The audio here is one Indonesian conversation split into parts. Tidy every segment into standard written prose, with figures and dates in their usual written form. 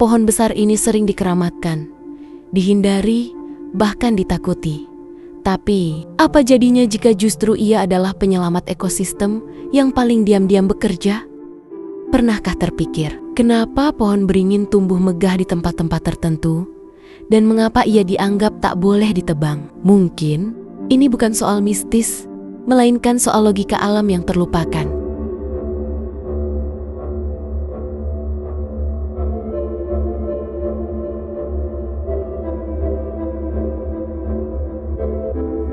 pohon besar ini sering dikeramatkan, dihindari, bahkan ditakuti. Tapi, apa jadinya jika justru ia adalah penyelamat ekosistem yang paling diam-diam bekerja? Pernahkah terpikir, kenapa pohon beringin tumbuh megah di tempat-tempat tertentu? Dan mengapa ia dianggap tak boleh ditebang? Mungkin, ini bukan soal mistis, melainkan soal logika alam yang terlupakan.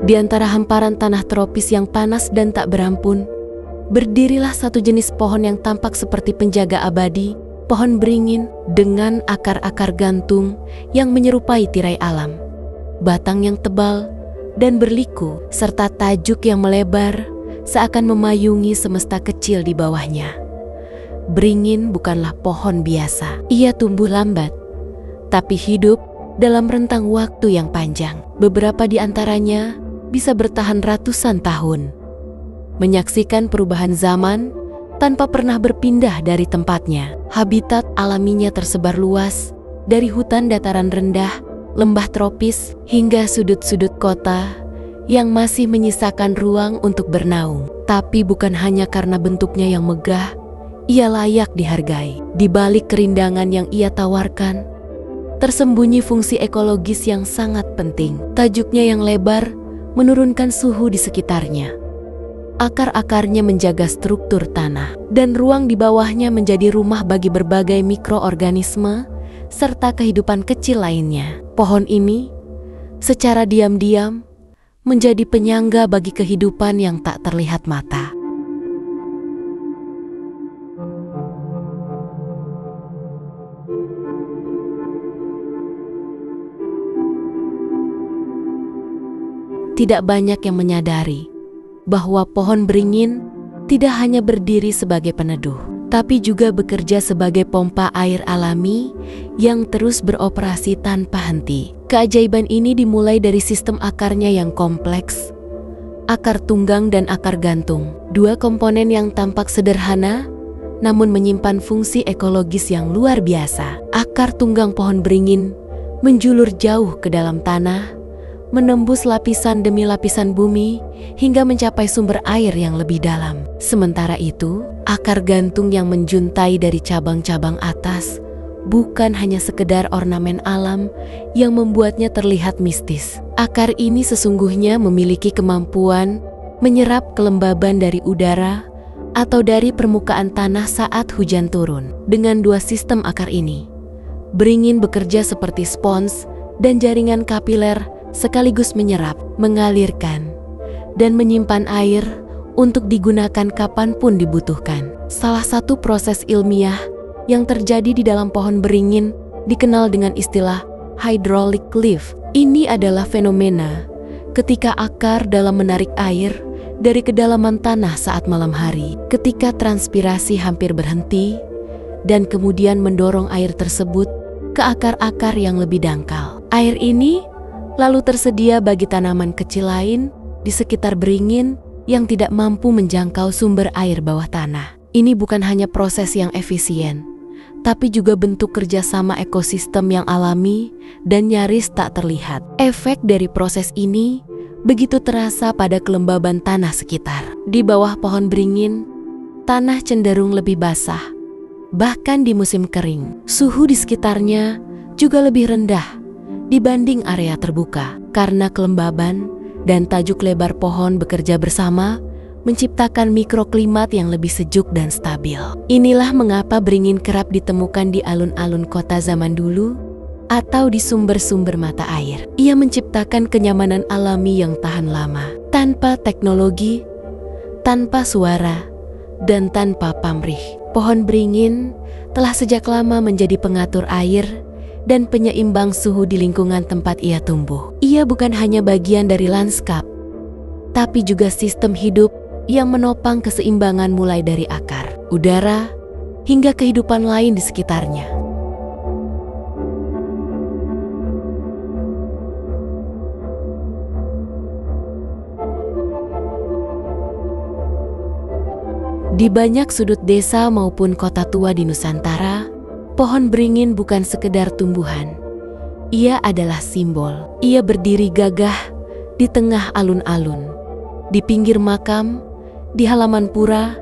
Di antara hamparan tanah tropis yang panas dan tak berampun, berdirilah satu jenis pohon yang tampak seperti penjaga abadi, pohon beringin dengan akar-akar gantung yang menyerupai tirai alam. Batang yang tebal dan berliku, serta tajuk yang melebar, seakan memayungi semesta kecil di bawahnya. Beringin bukanlah pohon biasa. Ia tumbuh lambat, tapi hidup dalam rentang waktu yang panjang. Beberapa di antaranya bisa bertahan ratusan tahun, menyaksikan perubahan zaman tanpa pernah berpindah dari tempatnya. Habitat alaminya tersebar luas, dari hutan dataran rendah, lembah tropis, hingga sudut-sudut kota yang masih menyisakan ruang untuk bernaung. Tapi bukan hanya karena bentuknya yang megah, ia layak dihargai. Di balik kerindangan yang ia tawarkan, tersembunyi fungsi ekologis yang sangat penting. Tajuknya yang lebar menurunkan suhu di sekitarnya. Akar-akarnya menjaga struktur tanah, dan ruang di bawahnya menjadi rumah bagi berbagai mikroorganisme serta kehidupan kecil lainnya. Pohon ini, secara diam-diam, menjadi penyangga bagi kehidupan yang tak terlihat mata. Tidak banyak yang menyadari bahwa pohon beringin tidak hanya berdiri sebagai peneduh, tapi juga bekerja sebagai pompa air alami yang terus beroperasi tanpa henti. Keajaiban ini dimulai dari sistem akarnya yang kompleks, akar tunggang dan akar gantung. Dua komponen yang tampak sederhana, namun menyimpan fungsi ekologis yang luar biasa. Akar tunggang pohon beringin menjulur jauh ke dalam tanah, menembus lapisan demi lapisan bumi hingga mencapai sumber air yang lebih dalam. Sementara itu, akar gantung yang menjuntai dari cabang-cabang atas bukan hanya sekedar ornamen alam yang membuatnya terlihat mistis. Akar ini sesungguhnya memiliki kemampuan menyerap kelembaban dari udara atau dari permukaan tanah saat hujan turun. Dengan dua sistem akar ini, beringin bekerja seperti spons dan jaringan kapiler, sekaligus menyerap, mengalirkan, dan menyimpan air untuk digunakan kapanpun dibutuhkan. Salah satu proses ilmiah yang terjadi di dalam pohon beringin dikenal dengan istilah hydraulic lift. Ini adalah fenomena ketika akar dalam menarik air dari kedalaman tanah saat malam hari, ketika transpirasi hampir berhenti, dan kemudian mendorong air tersebut ke akar-akar yang lebih dangkal. Air ini lalu tersedia bagi tanaman kecil lain di sekitar beringin yang tidak mampu menjangkau sumber air bawah tanah. Ini bukan hanya proses yang efisien, tapi juga bentuk kerjasama ekosistem yang alami dan nyaris tak terlihat. Efek dari proses ini begitu terasa pada kelembaban tanah sekitar. Di bawah pohon beringin, tanah cenderung lebih basah. Bahkan di musim kering, suhu di sekitarnya juga lebih rendah dibanding area terbuka, karena kelembaban dan tajuk lebar pohon bekerja bersama menciptakan mikroklimat yang lebih sejuk dan stabil. Inilah mengapa beringin kerap ditemukan di alun-alun kota zaman dulu atau di sumber-sumber mata air. Ia menciptakan kenyamanan alami yang tahan lama, tanpa teknologi, tanpa suara, dan tanpa pamrih. Pohon beringin telah sejak lama menjadi pengatur air dan penyeimbang suhu di lingkungan tempat ia tumbuh. Ia bukan hanya bagian dari lanskap, tapi juga sistem hidup yang menopang keseimbangan mulai dari akar, udara, hingga kehidupan lain di sekitarnya. Di banyak sudut desa maupun kota tua di Nusantara, Pohon beringin bukan sekedar tumbuhan. Ia adalah simbol. Ia berdiri gagah di tengah alun-alun, di pinggir makam, di halaman pura,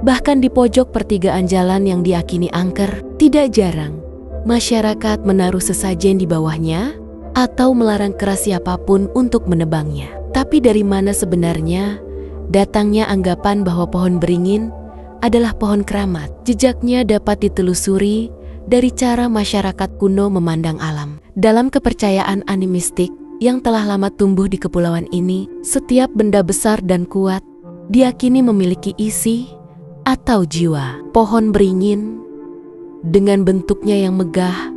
bahkan di pojok pertigaan jalan yang diakini angker. Tidak jarang, masyarakat menaruh sesajen di bawahnya atau melarang keras siapapun untuk menebangnya. Tapi dari mana sebenarnya datangnya anggapan bahwa pohon beringin adalah pohon keramat? Jejaknya dapat ditelusuri dari cara masyarakat kuno memandang alam. Dalam kepercayaan animistik yang telah lama tumbuh di kepulauan ini, setiap benda besar dan kuat diyakini memiliki isi atau jiwa. Pohon beringin dengan bentuknya yang megah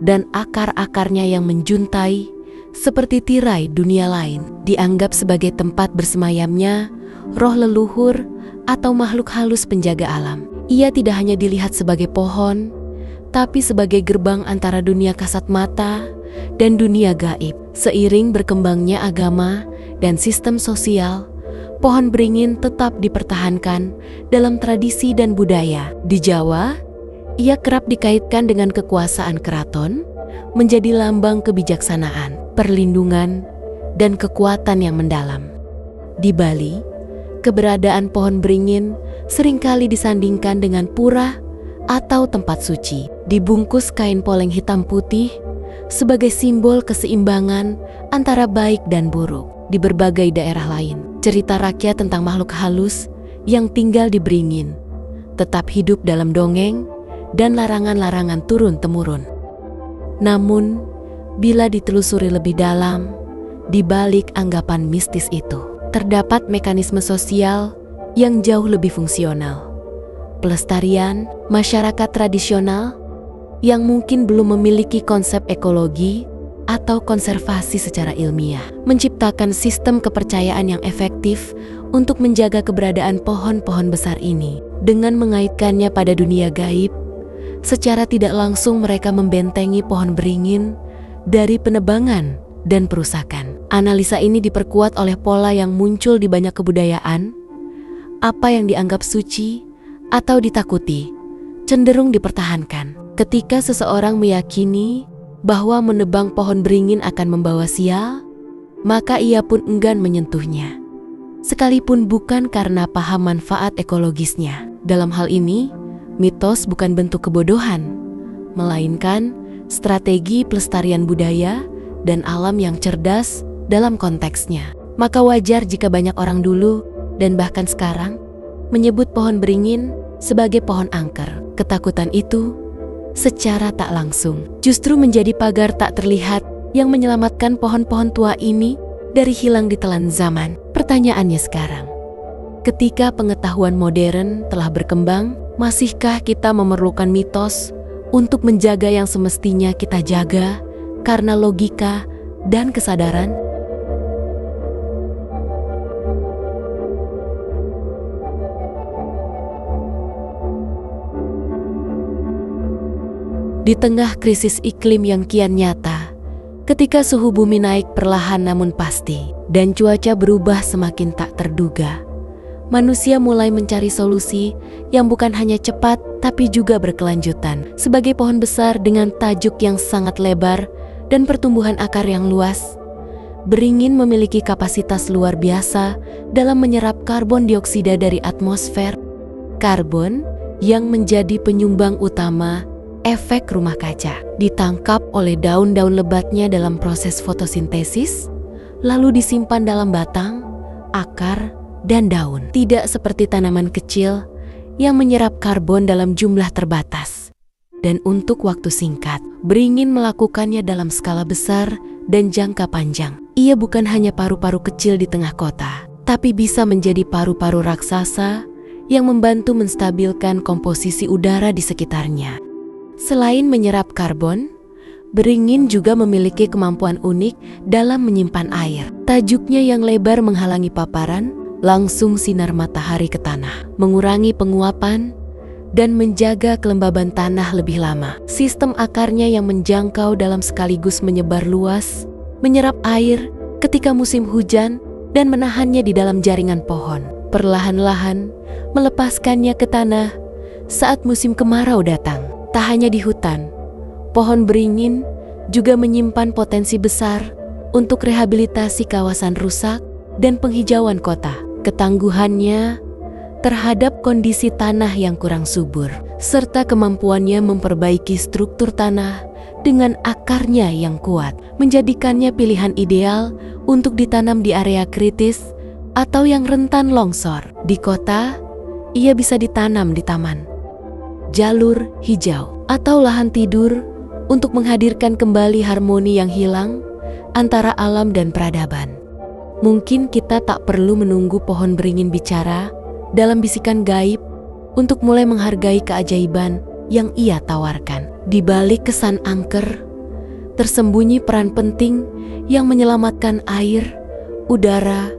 dan akar-akarnya yang menjuntai seperti tirai dunia lain, dianggap sebagai tempat bersemayamnya roh leluhur atau makhluk halus penjaga alam. Ia tidak hanya dilihat sebagai pohon, tapi sebagai gerbang antara dunia kasat mata dan dunia gaib. Seiring berkembangnya agama dan sistem sosial, pohon beringin tetap dipertahankan dalam tradisi dan budaya. Di Jawa, ia kerap dikaitkan dengan kekuasaan keraton, menjadi lambang kebijaksanaan, perlindungan, dan kekuatan yang mendalam. Di Bali, keberadaan pohon beringin seringkali disandingkan dengan pura atau tempat suci, dibungkus kain poleng hitam putih sebagai simbol keseimbangan antara baik dan buruk. Di berbagai daerah lain, cerita rakyat tentang makhluk halus yang tinggal di beringin tetap hidup dalam dongeng dan larangan-larangan turun-temurun. Namun, bila ditelusuri lebih dalam, di balik anggapan mistis itu terdapat mekanisme sosial yang jauh lebih fungsional. Pelestarian masyarakat tradisional yang mungkin belum memiliki konsep ekologi atau konservasi secara ilmiah, menciptakan sistem kepercayaan yang efektif untuk menjaga keberadaan pohon-pohon besar ini. Dengan mengaitkannya pada dunia gaib, secara tidak langsung mereka membentengi pohon beringin dari penebangan dan perusakan. Analisa ini diperkuat oleh pola yang muncul di banyak kebudayaan. Apa yang dianggap suci atau ditakuti cenderung dipertahankan. Ketika seseorang meyakini bahwa menebang pohon beringin akan membawa sial, maka ia pun enggan menyentuhnya, sekalipun bukan karena paham manfaat ekologisnya. Dalam hal ini, mitos bukan bentuk kebodohan, melainkan strategi pelestarian budaya dan alam yang cerdas dalam konteksnya. Maka wajar jika banyak orang dulu dan bahkan sekarang menyebut pohon beringin sebagai pohon angker. Ketakutan itu secara tak langsung justru menjadi pagar tak terlihat yang menyelamatkan pohon-pohon tua ini dari hilang ditelan zaman. Pertanyaannya sekarang, ketika pengetahuan modern telah berkembang, masihkah kita memerlukan mitos untuk menjaga yang semestinya kita jaga karena logika dan kesadaran? Di tengah krisis iklim yang kian nyata, ketika suhu bumi naik perlahan namun pasti, dan cuaca berubah semakin tak terduga, manusia mulai mencari solusi yang bukan hanya cepat tapi juga berkelanjutan. Sebagai pohon besar dengan tajuk yang sangat lebar dan pertumbuhan akar yang luas, beringin memiliki kapasitas luar biasa dalam menyerap karbon dioksida dari atmosfer. Karbon yang menjadi penyumbang utama efek rumah kaca ditangkap oleh daun-daun lebatnya dalam proses fotosintesis, lalu disimpan dalam batang, akar, dan daun. Tidak seperti tanaman kecil yang menyerap karbon dalam jumlah terbatas dan untuk waktu singkat, beringin melakukannya dalam skala besar dan jangka panjang. Ia bukan hanya paru-paru kecil di tengah kota, tapi bisa menjadi paru-paru raksasa yang membantu menstabilkan komposisi udara di sekitarnya. Selain menyerap karbon, beringin juga memiliki kemampuan unik dalam menyimpan air. Tajuknya yang lebar menghalangi paparan langsung sinar matahari ke tanah, mengurangi penguapan, dan menjaga kelembaban tanah lebih lama. Sistem akarnya yang menjangkau dalam sekaligus menyebar luas, menyerap air ketika musim hujan dan menahannya di dalam jaringan pohon. Perlahan-lahan melepaskannya ke tanah saat musim kemarau datang. Tak hanya di hutan, pohon beringin juga menyimpan potensi besar untuk rehabilitasi kawasan rusak dan penghijauan kota. Ketangguhannya terhadap kondisi tanah yang kurang subur, serta kemampuannya memperbaiki struktur tanah dengan akarnya yang kuat, menjadikannya pilihan ideal untuk ditanam di area kritis atau yang rentan longsor. Di kota, ia bisa ditanam di taman, jalur hijau, atau lahan tidur untuk menghadirkan kembali harmoni yang hilang antara alam dan peradaban. Mungkin kita tak perlu menunggu pohon beringin bicara dalam bisikan gaib untuk mulai menghargai keajaiban yang ia tawarkan. Di balik kesan angker, tersembunyi peran penting yang menyelamatkan air, udara,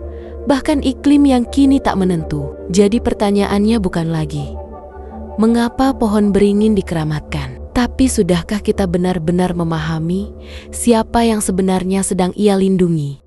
bahkan iklim yang kini tak menentu. Jadi pertanyaannya bukan lagi, mengapa pohon beringin dikeramatkan? Tapi sudahkah kita benar-benar memahami siapa yang sebenarnya sedang ia lindungi?